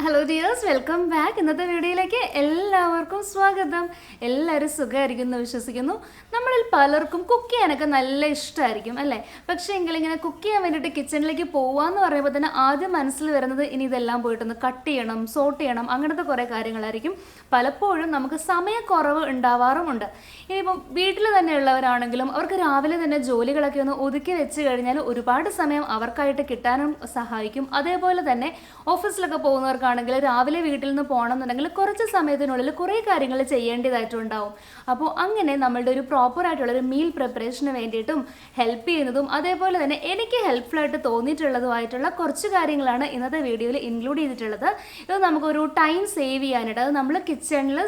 Hello dears, welcome back. ഇന്നത്തെ വീഡിയോയിലേക്ക് എല്ലാവർക്കും സ്വാഗതം. എല്ലാവരും സുഖമായിരിക്കും എന്ന് വിശ്വസിക്കുന്നു. നമ്മളിൽ പലർക്കും കുക്ക് ചെയ്യാനൊക്കെ നല്ല ഇഷ്ടമായിരിക്കും അല്ലേ? പക്ഷേ എങ്കിലിങ്ങനെ കുക്ക് ചെയ്യാൻ വേണ്ടിയിട്ട് കിച്ചണിലേക്ക് പോവാന്ന് പറയുമ്പോൾ തന്നെ ആദ്യം മനസ്സിൽ വരുന്നത് ഇനി ഇതെല്ലാം പോയിട്ടൊന്ന് കട്ട് ചെയ്യണം, സോട്ട് ചെയ്യണം, അങ്ങനത്തെ കുറേ കാര്യങ്ങളായിരിക്കും. പലപ്പോഴും നമുക്ക് സമയക്കുറവ് ഉണ്ടാവാറുമുണ്ട്. ഇനിയിപ്പം വീട്ടിൽ തന്നെയുള്ളവരാണെങ്കിലും അവർക്ക് രാവിലെ തന്നെ ജോലികളൊക്കെ ഒന്ന് ഒതുക്കി വെച്ച് കഴിഞ്ഞാൽ ഒരുപാട് സമയം അവർക്കായിട്ട് കിട്ടാനും സഹായിക്കും. അതേപോലെ തന്നെ ഓഫീസിലൊക്കെ പോകുന്നവർക്ക് ആണെങ്കിൽ രാവിലെ വീട്ടിൽ നിന്ന് പോകണമെന്നുണ്ടെങ്കിൽ കുറച്ച് സമയത്തിനുള്ളിൽ കുറേ കാര്യങ്ങൾ ചെയ്യേണ്ടതായിട്ടുണ്ടാവും. അപ്പോൾ അങ്ങനെ നമ്മളുടെ ഒരു പ്രോപ്പർ ആയിട്ടുള്ളൊരു മീൽ പ്രിപ്പറേഷന് വേണ്ടിയിട്ടും ഹെൽപ്പ് ചെയ്യുന്നതും അതേപോലെ തന്നെ എനിക്ക് ഹെൽപ്ഫുള്ളായിട്ട് തോന്നിയിട്ടുള്ളതുമായിട്ടുള്ള കുറച്ച് കാര്യങ്ങളാണ് ഇന്നത്തെ വീഡിയോയിൽ ഇൻക്ലൂഡ് ചെയ്തിട്ടുള്ളത്. ഇത് നമുക്കൊരു ടൈം സേവ് ചെയ്യാനായിട്ട്, അത് നമ്മൾ കിച്ചണിൽ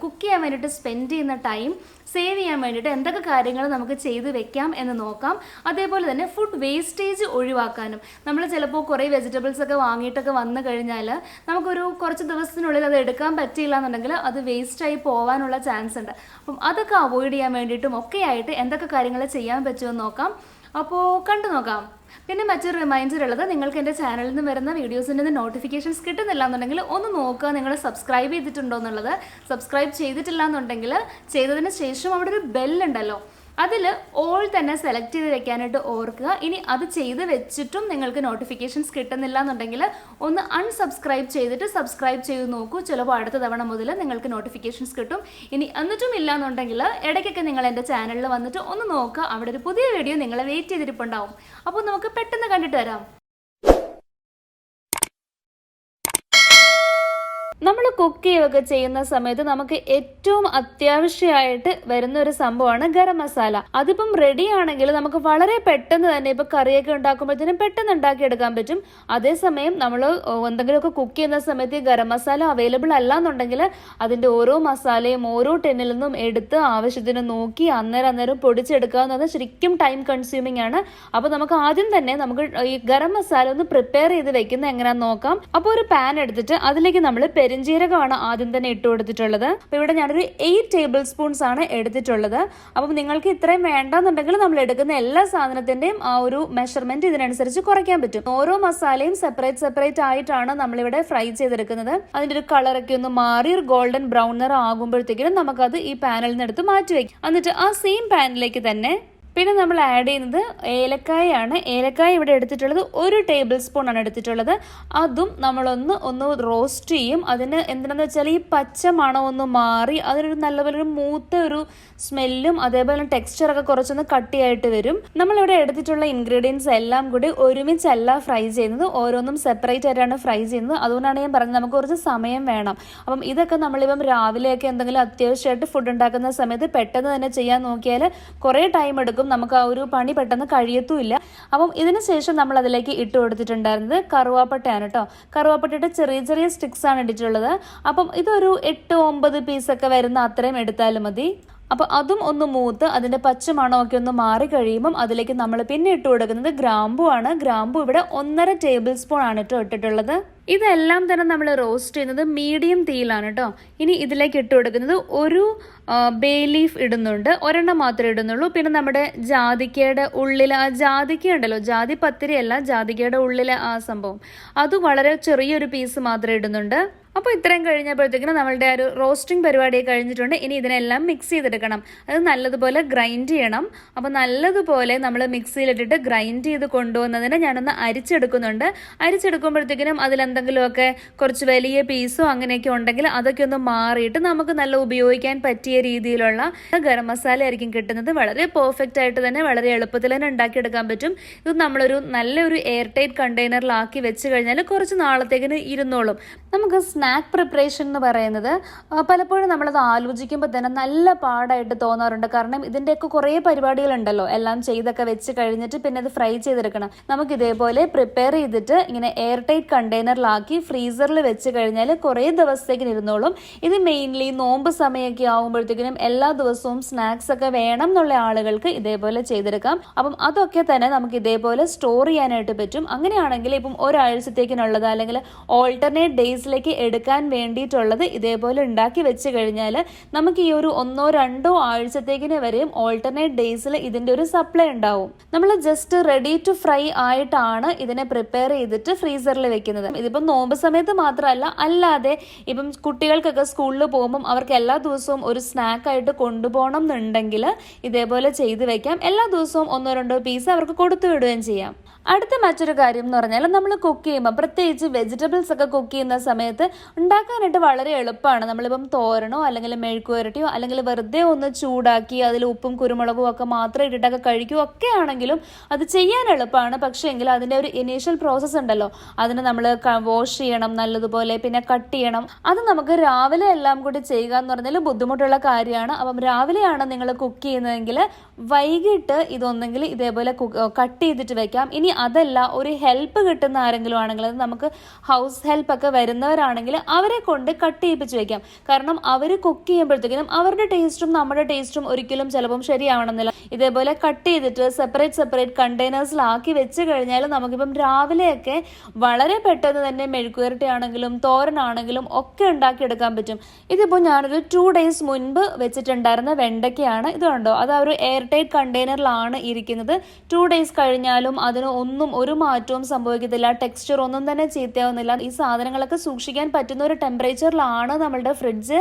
കുക്ക് ചെയ്യാൻ വേണ്ടിയിട്ട് സ്പെൻഡ് ചെയ്യുന്ന ടൈം സേവ് ചെയ്യാൻ വേണ്ടിയിട്ട് എന്തൊക്കെ കാര്യങ്ങൾ നമുക്ക് ചെയ്ത് വെക്കാം എന്ന് നോക്കാം. അതേപോലെ തന്നെ ഫുഡ് വേസ്റ്റേജ് ഒഴിവാക്കാനും, നമ്മൾ ചിലപ്പോൾ കുറേ വെജിറ്റബിൾസ് ഒക്കെ വാങ്ങിയിട്ടൊക്കെ വന്നു കഴിഞ്ഞാൽ നമുക്കൊരു കുറച്ച് ദിവസത്തിനുള്ളിൽ അത് എടുക്കാൻ പറ്റിയില്ല എന്നുണ്ടെങ്കിൽ അത് വേസ്റ്റായി പോകാനുള്ള ചാൻസ് ഉണ്ട്. അപ്പം അതൊക്കെ അവോയ്ഡ് ചെയ്യാൻ വേണ്ടിയിട്ടും ഒക്കെ ആയിട്ട് എന്തൊക്കെ കാര്യങ്ങൾ ചെയ്യാൻ പറ്റുമെന്ന് നോക്കാം. അപ്പോൾ കണ്ടു നോക്കാം. പിന്നെ മറ്റൊരു റിമൈൻഡർ ഉള്ളത്, നിങ്ങൾക്ക് എൻ്റെ ചാനലിൽ നിന്ന് വരുന്ന വീഡിയോസിൻ്റെ നോട്ടിഫിക്കേഷൻസ് കിട്ടുന്നില്ല എന്നുണ്ടെങ്കിൽ ഒന്ന് നോക്കുക, നിങ്ങൾ സബ്സ്ക്രൈബ് ചെയ്തിട്ടുണ്ടോ എന്നുള്ളത്. സബ്സ്ക്രൈബ് ചെയ്തിട്ടില്ല എന്നുണ്ടെങ്കിൽ ചെയ്തതിന് ശേഷം അവിടെ ഒരു ബെല്ലുണ്ടല്ലോ, അതിൽ ഓൾ തന്നെ സെലക്ട് ചെയ്ത് വെക്കാനായിട്ട് ഓർക്കുക. ഇനി അത് ചെയ്ത് വെച്ചിട്ടും നിങ്ങൾക്ക് നോട്ടിഫിക്കേഷൻസ് കിട്ടുന്നില്ല എന്നുണ്ടെങ്കിൽ ഒന്ന് അൺസബ്സ്ക്രൈബ് ചെയ്തിട്ട് സബ്സ്ക്രൈബ് ചെയ്ത് നോക്കൂ. ചിലപ്പോൾ അടുത്ത തവണ മുതൽ നിങ്ങൾക്ക് നോട്ടിഫിക്കേഷൻസ് കിട്ടും. ഇനി എന്നിട്ടും ഇല്ല എന്നുണ്ടെങ്കിൽ ഇടയ്ക്കൊക്കെ നിങ്ങൾ എൻ്റെ ചാനലിൽ വന്നിട്ട് ഒന്ന് നോക്കുക, അവിടെ ഒരു പുതിയ വീഡിയോ നിങ്ങളെ വെയിറ്റ് ചെയ്തിരിപ്പുണ്ടാവും. അപ്പോൾ നമുക്ക് പെട്ടെന്ന് കണ്ടിട്ട് വരാം. നമ്മൾ കുക്ക് ചെയ്യുകയൊക്കെ ചെയ്യുന്ന സമയത്ത് നമുക്ക് ഏറ്റവും അത്യാവശ്യമായിട്ട് വരുന്ന ഒരു സംഭവമാണ് ഗരം മസാല. അതിപ്പം റെഡി ആണെങ്കിൽ നമുക്ക് വളരെ പെട്ടെന്ന് തന്നെ ഇപ്പൊ കറിയൊക്കെ ഉണ്ടാക്കുമ്പോഴത്തേനും പെട്ടെന്ന് ഉണ്ടാക്കിയെടുക്കാൻ പറ്റും. അതേസമയം നമ്മൾ എന്തെങ്കിലുമൊക്കെ കുക്ക് ചെയ്യുന്ന സമയത്ത് ഈ ഗരം മസാല അവൈലബിൾ അല്ല എന്നുണ്ടെങ്കിൽ അതിന്റെ ഓരോ മസാലയും ഓരോ ടെന്നിൽ നിന്നും എടുത്ത് ആവശ്യത്തിന് നോക്കി അന്നേരം പൊടിച്ചെടുക്കുക എന്നത് ശരിക്കും ടൈം കൺസ്യൂമിംഗ് ആണ്. അപ്പൊ നമുക്ക് ആദ്യം തന്നെ നമുക്ക് ഈ ഗരം മസാല ഒന്ന് പ്രിപ്പയർ ചെയ്ത് വെക്കുന്നത് എങ്ങനെയാന്ന് നോക്കാം. അപ്പോൾ ഒരു പാൻ എടുത്തിട്ട് അതിലേക്ക് നമ്മൾ പെരിഞ്ജീരകമാണ് ആദ്യം തന്നെ ഇട്ട് കൊടുത്തിട്ടുള്ളത്. അപ്പോൾ ഇവിടെ ഞാനൊരു 8 ടേബിൾ സ്പൂൺസ് ആണ് എടുത്തിട്ടുള്ളത്. അപ്പം നിങ്ങൾക്ക് ഇത്രയും വേണ്ടെന്നുണ്ടെങ്കിൽ നമ്മൾ എടുക്കുന്ന എല്ലാ സാധനത്തിന്റെയും ആ ഒരു മെഷർമെന്റ് ഇതിനനുസരിച്ച് കുറയ്ക്കാൻ പറ്റും. ഓരോ മസാലയും സെപ്പറേറ്റ് ആയിട്ടാണ് നമ്മളിവിടെ ഫ്രൈ ചെയ്തെടുക്കുന്നത്. അതിന്റെ ഒരു കളറൊക്കെ ഒന്ന് മാറി ഒരു ഗോൾഡൻ ബ്രൗൺ നിറം ആകുമ്പോഴത്തേക്കും നമുക്കത് ഈ പാനിൽ നിന്ന് എടുത്ത് മാറ്റി വയ്ക്കും. എന്നിട്ട് ആ സെയിം പാനിലേക്ക് തന്നെ പിന്നെ നമ്മൾ ആഡ് ചെയ്യുന്നത് ഏലക്കായാണ്. ഏലക്കായ ഇവിടെ എടുത്തിട്ടുള്ളത് 1 ടേബിൾ സ്പൂൺ ആണ് എടുത്തിട്ടുള്ളത്. അതും നമ്മളൊന്ന് റോസ്റ്റ് ചെയ്യും. അതിന് എന്തിനാന്ന് വെച്ചാൽ ഈ പച്ച മണം ഒന്ന് മാറി അതിനൊരു നല്ലപോലെ ഒരു മൂത്ത ഒരു സ്മെല്ലും അതേപോലെ ടെക്സ്ചറൊക്കെ കുറച്ചൊന്ന് കട്ടിയായിട്ട് വരും. നമ്മളിവിടെ എടുത്തിട്ടുള്ള ഇൻഗ്രീഡിയൻസ് എല്ലാം കൂടി ഒരുമിച്ചല്ല ഫ്രൈ ചെയ്യുന്നത്, ഓരോന്നും സെപ്പറേറ്റ് ആയിട്ടാണ് ഫ്രൈ ചെയ്യുന്നത്. അതുകൊണ്ടാണ് ഞാൻ പറഞ്ഞത് നമുക്ക് കുറച്ച് സമയം വേണം. അപ്പം ഇതൊക്കെ നമ്മളിപ്പം രാവിലെയൊക്കെ എന്തെങ്കിലും അത്യാവശ്യമായിട്ട് ഫുഡ് ഉണ്ടാക്കുന്ന സമയത്ത് പെട്ടെന്ന് തന്നെ ചെയ്യാൻ നോക്കിയാൽ കുറേ ടൈം എടുക്കും, നമുക്ക് ആ ഒരു പണി പെട്ടെന്ന് കഴിയത്തുമില്ല. അപ്പം ഇതിന് ശേഷം നമ്മൾ അതിലേക്ക് ഇട്ട് കൊടുത്തിട്ടുണ്ടായിരുന്നത് കറുവാപ്പട്ടയാണ് കേട്ടോ. കറുവാപ്പട്ടയുടെ ചെറിയ സ്റ്റിക്സ് ആണ് ഇട്ടിട്ടുള്ളത്. അപ്പം ഇതൊരു 8-9 പീസൊക്കെ വരുന്ന അത്രയും എടുത്താലും മതി. അപ്പോൾ അതും ഒന്ന് മൂത്ത് അതിന്റെ പച്ച മണമൊക്കെ ഒന്ന് മാറി കഴിയുമ്പം അതിലേക്ക് നമ്മൾ പിന്നെ ഇട്ട് കൊടുക്കുന്നത് ഗ്രാമ്പു ആണ്. ഗ്രാമ്പു ഇവിടെ 1.5 ടേബിൾ സ്പൂൺ ആണ് ഇട്ടിട്ടുള്ളത്. ഇതെല്ലാം തന്നെ നമ്മൾ റോസ്റ്റ് ചെയ്യുന്നത് മീഡിയം തീയിലാണ് കേട്ടോ. ഇനി ഇതിലേക്ക് ഇട്ട് കൊടുക്കുന്നത് ഒരു ബേ ലീഫ് ഇടുന്നുണ്ട്, ഒരെണ്ണം മാത്രമേ ഇടുന്നുള്ളൂ. പിന്നെ നമ്മുടെ ജാതിക്കയുടെ ഉള്ളിൽ ആ ജാതിക്ക ഉണ്ടല്ലോ, ജാതി പത്തിരി അല്ല, ജാതിക്കയുടെ ഉള്ളിലെ ആ സംഭവം, അത് വളരെ ചെറിയൊരു പീസ് മാത്രമേ ഇടുന്നുണ്ട്. അപ്പോൾ ഇത്രയും കഴിഞ്ഞപ്പോഴത്തേക്കിനും നമ്മളുടെ ഒരു റോസ്റ്റിംഗ് പരിപാടി കഴിഞ്ഞിട്ടുണ്ട്. ഇനി ഇതിനെല്ലാം മിക്സ് ചെയ്തെടുക്കണം. അത് നല്ലതുപോലെ ഗ്രൈൻഡ് ചെയ്യണം. അപ്പോൾ നല്ലതുപോലെ നമ്മൾ മിക്സിയിലിട്ടിട്ട് ഗ്രൈൻഡ് ചെയ്ത് കൊണ്ടുവന്നതിന് ഞാനൊന്ന് അരിച്ചെടുക്കുന്നുണ്ട്. അരിച്ചെടുക്കുമ്പോഴത്തേക്കിനും അതിലെന്തെങ്കിലുമൊക്കെ കുറച്ച് വലിയ പീസോ അങ്ങനെയൊക്കെ ഉണ്ടെങ്കിൽ അതൊക്കെ ഒന്ന് മാറിയിട്ട് നമുക്ക് നല്ല ഉപയോഗിക്കാൻ പറ്റിയ രീതിയിലുള്ള ഗരം മസാല ആയിരിക്കും കിട്ടുന്നത്. വളരെ പെർഫെക്റ്റ് ആയിട്ട് തന്നെ വളരെ എളുപ്പത്തിൽ തന്നെ ഉണ്ടാക്കിയെടുക്കാൻ പറ്റും. ഇത് നമ്മളൊരു നല്ലൊരു എയർ ടൈറ്റ് കണ്ടെയ്നറിലാക്കി വെച്ച് കഴിഞ്ഞാൽ കുറച്ച് നാളത്തേക്കിന് ഇരുന്നോളും. നമുക്ക് സ്നാക്ക് പ്രിപ്പറേഷൻ എന്ന് പറയുന്നത് പലപ്പോഴും നമ്മളത് ആലോചിക്കുമ്പോൾ തന്നെ നല്ല പാടായിട്ട് തോന്നാറുണ്ട്. കാരണം ഇതിൻ്റെയൊക്കെ കുറേ പരിപാടികളുണ്ടല്ലോ, എല്ലാം ചെയ്തൊക്കെ വെച്ച് കഴിഞ്ഞിട്ട് പിന്നെ അത് ഫ്രൈ ചെയ്തെടുക്കണം. നമുക്ക് ഇതേപോലെ പ്രിപ്പയർ ചെയ്തിട്ട് ഇങ്ങനെ എയർ ടൈറ്റ് കണ്ടെയ്നറിലാക്കി ഫ്രീസറിൽ വെച്ച് കഴിഞ്ഞാൽ കുറേ ദിവസത്തേക്ക് ഇരുന്നോളും. ഇത് മെയിൻലി നോമ്പ് സമയമൊക്കെ ആകുമ്പോഴത്തേക്കിനും എല്ലാ ദിവസവും സ്നാക്സ് ഒക്കെ വേണം എന്നുള്ള ആളുകൾക്ക് ഇതേപോലെ ചെയ്തെടുക്കാം. അപ്പം അതൊക്കെ തന്നെ നമുക്ക് ഇതേപോലെ സ്റ്റോർ ചെയ്യാനായിട്ട് പറ്റും. അങ്ങനെയാണെങ്കിൽ ഇപ്പം ഒരാഴ്ചത്തേക്കിനുള്ളത് അല്ലെങ്കിൽ ഓൾട്ടർനേറ്റ് ഡേയ്സിലേക്ക് എടുക്കാൻ വേണ്ടിയിട്ടുള്ളത് ഇതേപോലെ ഉണ്ടാക്കി വെച്ച് കഴിഞ്ഞാൽ നമുക്ക് ഈ ഒരു 1-2 ആഴ്ചത്തേക്കിന് വരെയും ഓൾട്ടർനേറ്റ് ഡേയ്സിൽ ഇതിന്റെ ഒരു സപ്ലൈ ഉണ്ടാവും. നമ്മൾ ജസ്റ്റ് റെഡി ടു ഫ്രൈ ആയിട്ടാണ് ഇതിനെ പ്രിപ്പയർ ചെയ്തിട്ട് ഫ്രീസറിൽ വെക്കുന്നത്. ഇതിപ്പോൾ ഇപ്പം നോമ്പ് സമയത്ത് മാത്രമല്ല, അല്ലാതെ ഇപ്പം കുട്ടികൾക്കൊക്കെ സ്കൂളിൽ പോകുമ്പം അവർക്ക് എല്ലാ ദിവസവും ഒരു സ്നാക്കായിട്ട് കൊണ്ടുപോകണം എന്നുണ്ടെങ്കിൽ ഇതേപോലെ ചെയ്ത് വെക്കാം. എല്ലാ ദിവസവും 1-2 പീസ് അവർക്ക് കൊടുത്തു വിടുകയും ചെയ്യാം. അടുത്ത മറ്റൊരു കാര്യം എന്ന് പറഞ്ഞാൽ, നമ്മൾ കുക്ക് ചെയ്യുമ്പോൾ പ്രത്യേകിച്ച് വെജിറ്റബിൾസ് ഒക്കെ കുക്ക് ചെയ്യുന്ന സമയത്ത് ഉണ്ടാക്കാനായിട്ട് വളരെ എളുപ്പമാണ്. നമ്മളിപ്പം തോരനോ അല്ലെങ്കിൽ മെഴുക്കുവരട്ടിയോ അല്ലെങ്കിൽ വെറുതെ ഒന്ന് ചൂടാക്കി അതിൽ ഉപ്പും കുരുമുളകും ഒക്കെ മാത്രം ഇട്ടിട്ടൊക്കെ കഴിക്കുകയോ ഒക്കെ ആണെങ്കിലും അത് ചെയ്യാൻ എളുപ്പമാണ്. പക്ഷേ എങ്കിൽ അതിൻ്റെ ഒരു ഇനീഷ്യൽ പ്രോസസ്സ് ഉണ്ടല്ലോ, അതിന് നമ്മൾ വാഷ് ചെയ്യണം നല്ലതുപോലെ, പിന്നെ കട്ട് ചെയ്യണം. അത് നമുക്ക് രാവിലെ എല്ലാം കൂടി ചെയ്യുക എന്ന് പറഞ്ഞാൽ ബുദ്ധിമുട്ടുള്ള കാര്യമാണ്. അപ്പം രാവിലെയാണ് നിങ്ങൾ കുക്ക് ചെയ്യുന്നതെങ്കിൽ വൈകിട്ട് ഇതൊന്നെങ്കിൽ ഇതേപോലെ കട്ട് ചെയ്തിട്ട് വെക്കാം. ഇനി അതല്ല, ഒരു ഹെൽപ്പ് കിട്ടുന്ന ആരെങ്കിലും ആണെങ്കിൽ, അത് നമുക്ക് ഹൗസ് ഹെൽപ്പ് ഒക്കെ വരുന്നവരാണെങ്കിൽ അവരെ കൊണ്ട് കട്ട് ചെയ്യിപ്പിച്ച് വെക്കാം. കാരണം അവർ കുക്ക് ചെയ്യുമ്പോഴത്തേക്കും അവരുടെ ടേസ്റ്റും നമ്മുടെ ടേസ്റ്റും ഒരിക്കലും ചിലപ്പം ശരിയാവണമെന്നില്ല. ഇതേപോലെ കട്ട് ചെയ്തിട്ട് സെപ്പറേറ്റ് കണ്ടെയ്നേഴ്സിലാക്കി വെച്ച് കഴിഞ്ഞാൽ നമുക്കിപ്പം രാവിലെയൊക്കെ വളരെ പെട്ടെന്ന് തന്നെ മെഴുക്കുവരട്ടി ആണെങ്കിലും തോരനാണെങ്കിലും ഒക്കെ ഉണ്ടാക്കിയെടുക്കാൻ പറ്റും. ഇതിപ്പോൾ ഞാനൊരു 2 days മുൻപ് വെച്ചിട്ടുണ്ടായിരുന്ന വെണ്ടയ്ക്കയാണ്. ഇത് കണ്ടോ, അത് ഒരു എയർ ടൈറ്റ് കണ്ടെയ്നറിലാണ് ഇരിക്കുന്നത്. 2 days കഴിഞ്ഞാലും അതിന് ഒന്നും ഒരു മാറ്റവും സംഭവിക്കത്തില്ല. ടെക്സ്ചർ ഒന്നും തന്നെ ചീത്തയാവുന്നില്ല. ഈ സാധനങ്ങളൊക്കെ സൂക്ഷിക്കാൻ പറ്റുന്ന ഒരു ടെമ്പറേച്ചറിലാണ് നമ്മളുടെ ഫ്രിഡ്ജ്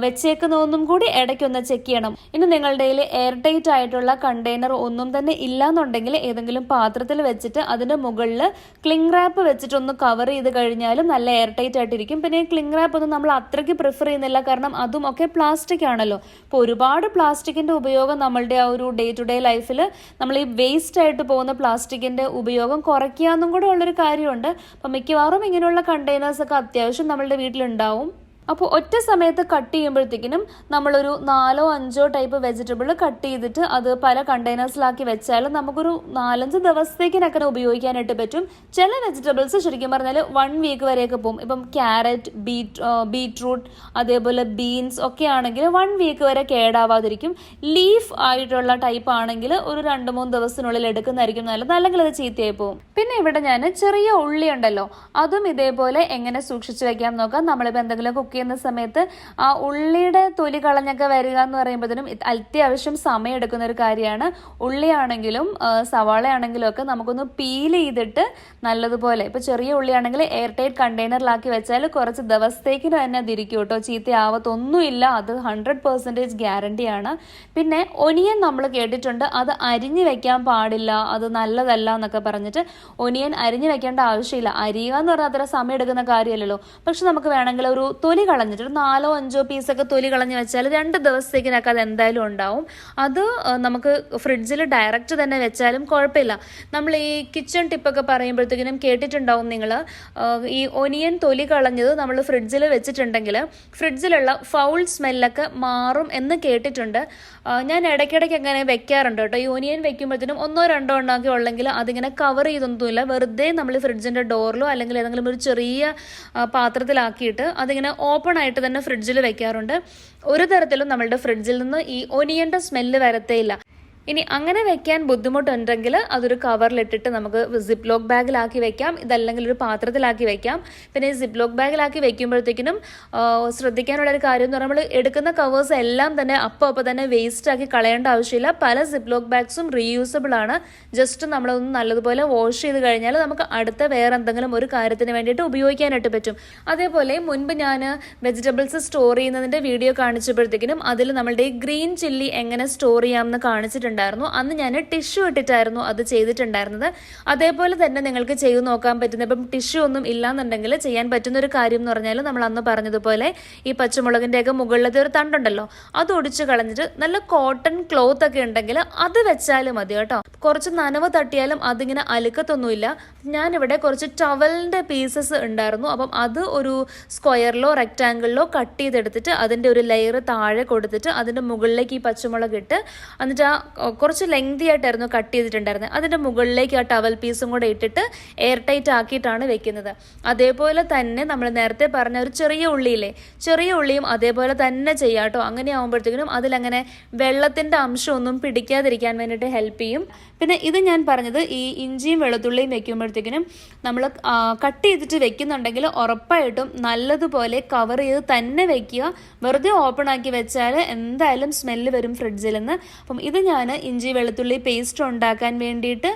വെച്ചേക്കുന്നതൊന്നും കൂടി ഇടയ്ക്കൊന്ന് ചെക്ക് ചെയ്യണം. ഇനി നിങ്ങളുടെ കയ്യിൽ എയർ ടൈറ്റ് ആയിട്ടുള്ള കണ്ടെയ്നർ ഒന്നും തന്നെ ഇല്ലാന്നുണ്ടെങ്കിൽ ഏതെങ്കിലും പാത്രത്തിൽ വെച്ചിട്ട് അതിന്റെ മുകളിൽ ക്ലിംഗ് റാപ്പ് വെച്ചിട്ടൊന്ന് കവർ ചെയ്ത് കഴിഞ്ഞാലും നല്ല എയർ ടൈറ്റ് ആയിട്ടിരിക്കും. പിന്നെ ഈ ക്ലിംഗ് റാപ്പ് ഒന്നും നമ്മൾ അത്രയ്ക്ക് പ്രിഫർ ചെയ്യുന്നില്ല, കാരണം അതും ഒക്കെ പ്ലാസ്റ്റിക് ആണല്ലോ. ഇപ്പോൾ ഒരുപാട് പ്ലാസ്റ്റിക്കിന്റെ ഉപയോഗം നമ്മളുടെ ആ ഒരു ഡേ ടു ഡേ ലൈഫിൽ നമ്മൾ ഈ വേസ്റ്റ് ആയിട്ട് പോകുന്ന പ്ലാസ്റ്റിക്കിന്റെ ഉപയോഗം കുറയ്ക്കാന്നും കൂടെ ഉള്ളൊരു കാര്യമുണ്ട്. അപ്പം മിക്കവാറും ഇങ്ങനെയുള്ള കണ്ടെയ്നേഴ്സ് ഒക്കെ അത്യാവശ്യം നമ്മളുടെ വീട്ടിലുണ്ടാവും. അപ്പോൾ ഒറ്റ സമയത്ത് കട്ട് ചെയ്യുമ്പോഴത്തേക്കിനും നമ്മളൊരു 4-5 ടൈപ്പ് വെജിറ്റബിൾ കട്ട് ചെയ്തിട്ട് അത് പല കണ്ടെയ്നേഴ്സിലാക്കി വെച്ചാൽ നമുക്കൊരു 4-5 ദിവസത്തേക്കിനൊക്കെ ഉപയോഗിക്കാനായിട്ട് പറ്റും. ചില വെജിറ്റബിൾസ് ശരിക്കും പറഞ്ഞാൽ 1 week വരെയൊക്കെ പോകും. ഇപ്പം ക്യാരറ്റ്, ബീറ്റ്റൂട്ട്, അതേപോലെ ബീൻസ് ഒക്കെ ആണെങ്കിൽ 1 week വരെ കേടാവാതിരിക്കും. ലീഫ് ആയിട്ടുള്ള ടൈപ്പ് ആണെങ്കിൽ ഒരു 2-3 ദിവസത്തിനുള്ളിൽ എടുക്കുന്നതായിരിക്കും നല്ലത്, അല്ലെങ്കിൽ അത് ചീത്തയായി പോകും. പിന്നെ ഇവിടെ ഞാൻ ചെറിയ ഉള്ളി ഉണ്ടല്ലോ, അതും ഇതേപോലെ എങ്ങനെ സൂക്ഷിച്ച് വെക്കാം നോക്കാം. നമ്മളിപ്പോൾ എന്തെങ്കിലും കുക്ക് ചെയ്യുന്ന സമയത്ത് ആ ഉള്ളിയുടെ തൊലി കളഞ്ഞൊക്കെ വരിക എന്ന് പറയുമ്പോഴത്തേനും അത്യാവശ്യം സമയം എടുക്കുന്ന ഒരു കാര്യമാണ്. ഉള്ളിയാണെങ്കിലും സവാളയാണെങ്കിലും ഒക്കെ നമുക്കൊന്ന് പീൽ ചെയ്തിട്ട് നല്ലതുപോലെ, ഇപ്പോൾ ചെറിയ ഉള്ളിയാണെങ്കിൽ എയർ ടൈറ്റ് കണ്ടെയ്നറിലാക്കി വെച്ചാൽ കുറച്ച് ദിവസത്തേക്ക് തന്നെ അതിരിക്കും കേട്ടോ, ചീത്തയാവത്തൊന്നുമില്ല. അത് 100% ഗ്യാരണ്ടിയാണ്. പിന്നെ ഒനിയൻ നമ്മൾ കേട്ടിട്ടുണ്ട്, അത് അരിഞ്ഞു വെക്കാൻ പാടില്ല, അത് നല്ലതല്ല എന്നൊക്കെ പറഞ്ഞിട്ട്. ഒനിയൻ അരിഞ്ഞു വെക്കേണ്ട ആവശ്യമില്ല. അരിയുക എന്ന് പറഞ്ഞാൽ അത്ര സമയം എടുക്കുന്ന കാര്യമല്ലല്ലോ. പക്ഷെ നമുക്ക് വേണമെങ്കിൽ ഒരു തൊലി കളഞ്ഞിട്ട് 4-5 പീസൊക്കെ തൊലി കളഞ്ഞ് വെച്ചാൽ 2 ദിവസത്തേക്കിനൊക്കെ അത് എന്തായാലും ഉണ്ടാവും. അത് നമുക്ക് ഫ്രിഡ്ജിൽ ഡയറക്റ്റ് തന്നെ വെച്ചാലും കുഴപ്പമില്ല. നമ്മൾ ഈ കിച്ചൺ ടിപ്പൊക്കെ പറയുമ്പോഴത്തേക്കിനും കേട്ടിട്ടുണ്ടാവും നിങ്ങൾ, ഈ ഒനിയൻ തൊലി കളഞ്ഞത് നമ്മൾ ഫ്രിഡ്ജിൽ വെച്ചിട്ടുണ്ടെങ്കിൽ ഫ്രിഡ്ജിലുള്ള ഫൗൾ സ്മെല്ലൊക്കെ മാറും എന്ന് കേട്ടിട്ടുണ്ട്. ഞാൻ ഇടയ്ക്കിടയ്ക്ക് അങ്ങനെ വെക്കാറുണ്ട് കേട്ടോ. ഈ ഒനിയൻ വെക്കുമ്പോഴത്തേനും 1-2 എണ്ണമൊക്കെ ഉള്ളെങ്കിൽ അതിങ്ങനെ കവർ ചെയ്തൊന്നുമില്ല, വെറുതെ നമ്മൾ ഫ്രിഡ്ജിൻ്റെ ഡോറിലോ അല്ലെങ്കിൽ ഏതെങ്കിലും ഒരു ചെറിയ പാത്രത്തിലാക്കിയിട്ട് അതിങ്ങനെ ഓപ്പൺ ആയിട്ട് തന്നെ ഫ്രിഡ്ജിൽ വെക്കാറുണ്ട്. ഒരു തരത്തിലും നമ്മളുടെ ഫ്രിഡ്ജിൽ നിന്ന് ഈ ഒനിയൻ്റെ സ്മെല്ല് വരത്തേയില്ല. ഇനി അങ്ങനെ വെക്കാൻ ബുദ്ധിമുട്ടുണ്ടെങ്കിൽ അതൊരു കവറിലിട്ടിട്ട് നമുക്ക് സിപ്പ് ലോക്ക് ബാഗിലാക്കി വെക്കാം, ഇതല്ലെങ്കിൽ ഒരു പാത്രത്തിലാക്കി വെക്കാം. പിന്നെ സിപ്പ് ലോക്ക് ബാഗിലാക്കി വെക്കുമ്പോഴത്തേക്കിനും ശ്രദ്ധിക്കാനുള്ളൊരു കാര്യം എന്ന് പറഞ്ഞാൽ, നമ്മൾ എടുക്കുന്ന കവേഴ്സ് എല്ലാം തന്നെ അപ്പോൾ തന്നെ വേസ്റ്റ് ആക്കി കളയേണ്ട ആവശ്യമില്ല. പല സിപ്പ് ലോക്ക് ബാഗ്സും റീയൂസബിൾ ആണ്. ജസ്റ്റ് നമ്മളൊന്ന് നല്ലതുപോലെ വാഷ് ചെയ്ത് കഴിഞ്ഞാൽ നമുക്ക് അടുത്ത വേറെ എന്തെങ്കിലും ഒരു കാര്യത്തിന് വേണ്ടിയിട്ട് ഉപയോഗിക്കാനായിട്ട് പറ്റും. അതേപോലെ മുൻപ് ഞാൻ വെജിറ്റബിൾസ് സ്റ്റോർ ചെയ്യുന്നതിൻ്റെ വീഡിയോ കാണിച്ചപ്പോഴത്തേക്കിനും അതിൽ നമ്മളുടെ ഈ ഗ്രീൻ ചില്ലി എങ്ങനെ സ്റ്റോർ ചെയ്യാമെന്ന് കാണിച്ചിട്ടുണ്ട്. അന്ന് ഞാൻ ടിഷ്യൂ ഇട്ടിട്ടായിരുന്നു അത് ചെയ്തിട്ടുണ്ടായിരുന്നത്. അതേപോലെ തന്നെ നിങ്ങൾക്ക് ചെയ്ത് നോക്കാൻ പറ്റുന്ന, ഇപ്പം ടിഷ്യൂ ഒന്നും ഇല്ലാന്നുണ്ടെങ്കിൽ ചെയ്യാൻ പറ്റുന്ന ഒരു കാര്യം എന്ന് പറഞ്ഞാൽ, നമ്മൾ അന്ന് പറഞ്ഞതുപോലെ ഈ പച്ചമുളകിൻ്റെ ഒക്കെ മുകളിലത്തെ ഒരു തണ്ടുണ്ടല്ലോ, അത് ഒടിച്ച് കളഞ്ഞിട്ട് നല്ല കോട്ടൺ ക്ലോത്ത് ഒക്കെ ഉണ്ടെങ്കിൽ അത് വെച്ചാലും മതി കേട്ടോ. കുറച്ച് നനവ് തട്ടിയാലും അതിങ്ങനെ അലുക്കത്തൊന്നുമില്ല. ഞാനിവിടെ കുറച്ച് ടവലിൻ്റെ പീസസ് ഉണ്ടായിരുന്നു. അപ്പം അത് ഒരു സ്ക്വയറിലോ റെക്റ്റാങ്കിളിലോ കട്ട് ചെയ്തെടുത്തിട്ട് അതിൻ്റെ ഒരു ലെയർ താഴെ കൊടുത്തിട്ട് അതിൻ്റെ മുകളിലേക്ക് ഈ പച്ചമുളക് ഇട്ട്, എന്നിട്ട് ആ കുറച്ച് ലെങ്തി ആയിട്ടായിരുന്നു കട്ട് ചെയ്തിട്ടുണ്ടായിരുന്നത്, അതിൻ്റെ മുകളിലേക്ക് ആ ടവൽ പീസും കൂടെ ഇട്ടിട്ട് എയർ ടൈറ്റ് ആക്കിയിട്ടാണ് വെക്കുന്നത്. അതേപോലെ തന്നെ നമ്മൾ നേരത്തെ പറഞ്ഞ ഒരു ചെറിയ ഉള്ളിയില്ലേ, ചെറിയ ഉള്ളിയും അതേപോലെ തന്നെ ചെയ്യാം കേട്ടോ. അങ്ങനെ ആകുമ്പോഴത്തേക്കിനും അതിലങ്ങനെ വെള്ളത്തിൻ്റെ അംശമൊന്നും പിടിക്കാതിരിക്കാൻ വേണ്ടിയിട്ട് ഹെൽപ്പ് ചെയ്യും. പിന്നെ ഇത് ഞാൻ പറഞ്ഞത് ഈ ഇഞ്ചിയും വെളുത്തുള്ളിയും വെക്കുമ്പോഴത്തേക്കിനും നമ്മൾ കട്ട് ചെയ്തിട്ട് വെക്കുന്നുണ്ടെങ്കിൽ ഉറപ്പായിട്ടും നല്ലതുപോലെ കവർ ചെയ്ത് തന്നെ വെക്കുക. വെറുതെ ഓപ്പൺ ആക്കി വെച്ചാൽ എന്തായാലും സ്മെല്ല് വരും ഫ്രിഡ്ജിൽ നിന്ന്. അപ്പം ഇത് ഞാൻ ഞാൻ ഇഞ്ചി വെളുത്തുള്ളി പേസ്റ്റ് ഉണ്ടാക്കാൻ വേണ്ടിയിട്ട്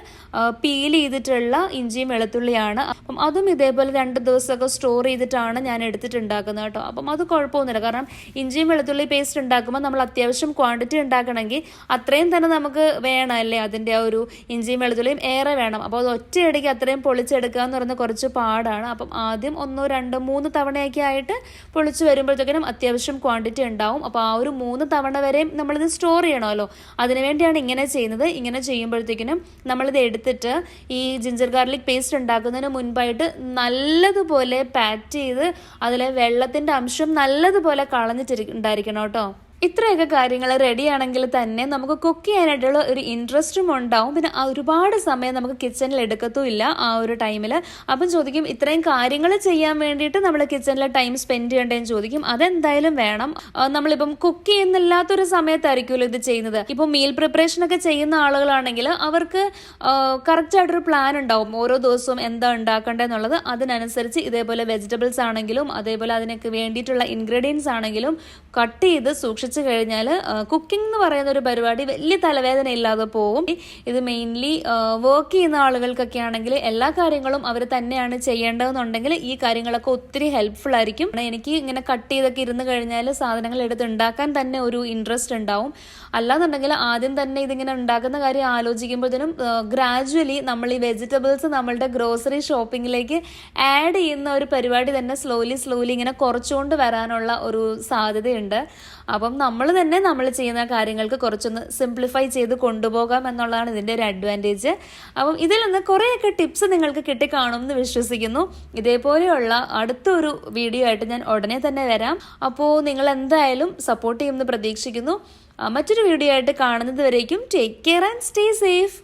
പീൽ ചെയ്തിട്ടുള്ള ഇഞ്ചിയും വെളുത്തുള്ളിയാണ്. അപ്പം അതും ഇതേപോലെ 2 ദിവസമൊക്കെ സ്റ്റോർ ചെയ്തിട്ടാണ് ഞാൻ എടുത്തിട്ടുണ്ടാക്കുന്നത് കേട്ടോ. അപ്പം അത് കുഴപ്പമൊന്നുമില്ല. കാരണം ഇഞ്ചിയും വെളുത്തുള്ളി പേസ്റ്റ് ഉണ്ടാക്കുമ്പോൾ നമ്മൾ അത്യാവശ്യം ക്വാണ്ടിറ്റി ഉണ്ടാക്കണമെങ്കിൽ അത്രയും തന്നെ നമുക്ക് വേണമല്ലേ, അതിൻ്റെ ആ ഒരു ഇഞ്ചിയും വെളുത്തുള്ളിയും ഏറെ വേണം. അപ്പോൾ അത് ഒറ്റയടിക്ക് അത്രയും പൊളിച്ചെടുക്കുക എന്ന് പറയുന്നത് കുറച്ച് പാടാണ്. അപ്പം ആദ്യം 1, 2, 3 തവണയൊക്കെ ആയിട്ട് പൊളിച്ച് വരുമ്പോഴത്തേക്കിനും അത്യാവശ്യം ക്വാണ്ടിറ്റി ഉണ്ടാവും. അപ്പോൾ ആ ഒരു 3 തവണ വരെയും നമ്മളിത് സ്റ്റോർ ചെയ്യണമല്ലോ. അതിനുവേണ്ടിയാണ് ഇങ്ങനെ ചെയ്യുന്നത്. ഇങ്ങനെ ചെയ്യുമ്പോഴത്തേക്കിനും നമ്മളിത് എടുത്തിട്ട് ഈ ജിഞ്ചർ ഗാർലിക് പേസ്റ്റ് ഉണ്ടാക്കുന്നതിന് മുൻപായിട്ട് നല്ലതുപോലെ പാറ്റ് ചെയ്ത് അതിലെ വെള്ളത്തിൻ്റെ അംശം നല്ലതുപോലെ കളഞ്ഞിട്ടുണ്ടായിരിക്കണം കേട്ടോ. ഇത്രയൊക്കെ കാര്യങ്ങൾ റെഡിയാണെങ്കിൽ തന്നെ നമുക്ക് കുക്ക് ചെയ്യാനായിട്ടുള്ള ഒരു ഇൻട്രസ്റ്റും ഉണ്ടാവും. പിന്നെ ഒരുപാട് സമയം നമുക്ക് കിച്ചണിൽ എടുക്കത്തുമില്ല ആ ഒരു ടൈമിൽ. അപ്പം ചോദിക്കും, ഇത്രയും കാര്യങ്ങൾ ചെയ്യാൻ വേണ്ടിയിട്ട് നമ്മൾ കിച്ചണിൽ ടൈം സ്പെൻഡ് ചെയ്യേണ്ടതെന്ന് ചോദിക്കും. അതെന്തായാലും വേണം. നമ്മളിപ്പം കുക്ക് ചെയ്യുന്നില്ലാത്തൊരു സമയത്തായിരിക്കുമല്ലോ ഇത് ചെയ്യുന്നത്. ഇപ്പം മീൽ പ്രിപ്പറേഷൻ ഒക്കെ ചെയ്യുന്ന ആളുകളാണെങ്കിൽ അവർക്ക് കറക്റ്റായിട്ടൊരു പ്ലാൻ ഉണ്ടാവും, ഓരോ ദിവസവും എന്താ ഉണ്ടാക്കേണ്ടതെന്നുള്ളത്. അതിനനുസരിച്ച് ഇതേപോലെ വെജിറ്റബിൾസ് ആണെങ്കിലും അതേപോലെ അതിനൊക്കെ വേണ്ടിയിട്ടുള്ള ഇൻഗ്രീഡിയൻസ് ആണെങ്കിലും കട്ട് ചെയ്ത് സൂക്ഷിച്ച് കഴിഞ്ഞാൽ കുക്കിംഗ് എന്ന് പറയുന്ന ഒരു പരിപാടി വലിയ തലവേദന ഇല്ലാതെ പോകും. ഇത് മെയിൻലി വർക്ക് ചെയ്യുന്ന ആളുകൾക്കൊക്കെ ആണെങ്കിൽ എല്ലാ കാര്യങ്ങളും അവർ തന്നെയാണ് ചെയ്യേണ്ടതെന്നുണ്ടെങ്കിൽ ഈ കാര്യങ്ങളൊക്കെ ഒത്തിരി ഹെൽപ്ഫുൾ ആയിരിക്കും. എനിക്ക് ഇങ്ങനെ കട്ട് ചെയ്തൊക്കെ ഇരുന്ന് കഴിഞ്ഞാൽ സാധനങ്ങൾ എടുത്ത് ഉണ്ടാക്കാൻ തന്നെ ഒരു ഇൻട്രസ്റ്റ് ഉണ്ടാവും. അല്ലാന്നുണ്ടെങ്കിൽ ആദ്യം തന്നെ ഇതിങ്ങനെ ഉണ്ടാക്കുന്ന കാര്യം ആലോചിക്കുമ്പോഴത്തേനും ഗ്രാജുവലി നമ്മൾ ഈ വെജിറ്റബിൾസ് നമ്മളുടെ ഗ്രോസറി ഷോപ്പിങ്ങിലേക്ക് ആഡ് ചെയ്യുന്ന ഒരു പരിപാടി തന്നെ സ്ലോലി ഇങ്ങനെ കുറച്ചുകൊണ്ട് വരാനുള്ള ഒരു സാധ്യതയുണ്ട്. അപ്പം നമ്മൾ തന്നെ നമ്മൾ ചെയ്യുന്ന കാര്യങ്ങൾക്ക് കുറച്ചൊന്ന് സിംപ്ലിഫൈ ചെയ്ത് കൊണ്ടുപോകാം എന്നുള്ളതാണ് ഇതിൻ്റെ ഒരു അഡ്വാൻറ്റേജ്. അപ്പം ഇതിൽ നിന്ന് കുറേയൊക്കെ ടിപ്സ് നിങ്ങൾക്ക് കിട്ടിക്കാണുമെന്ന് വിശ്വസിക്കുന്നു. ഇതേപോലെയുള്ള അടുത്തൊരു വീഡിയോ ആയിട്ട് ഞാൻ ഉടനെ തന്നെ വരാം. അപ്പോൾ നിങ്ങൾ എന്തായാലും സപ്പോർട്ട് ചെയ്യുമെന്ന് പ്രതീക്ഷിക്കുന്നു. മറ്റൊരു വീഡിയോ ആയിട്ട് കാണുന്നത് വരേക്കും take care and stay safe.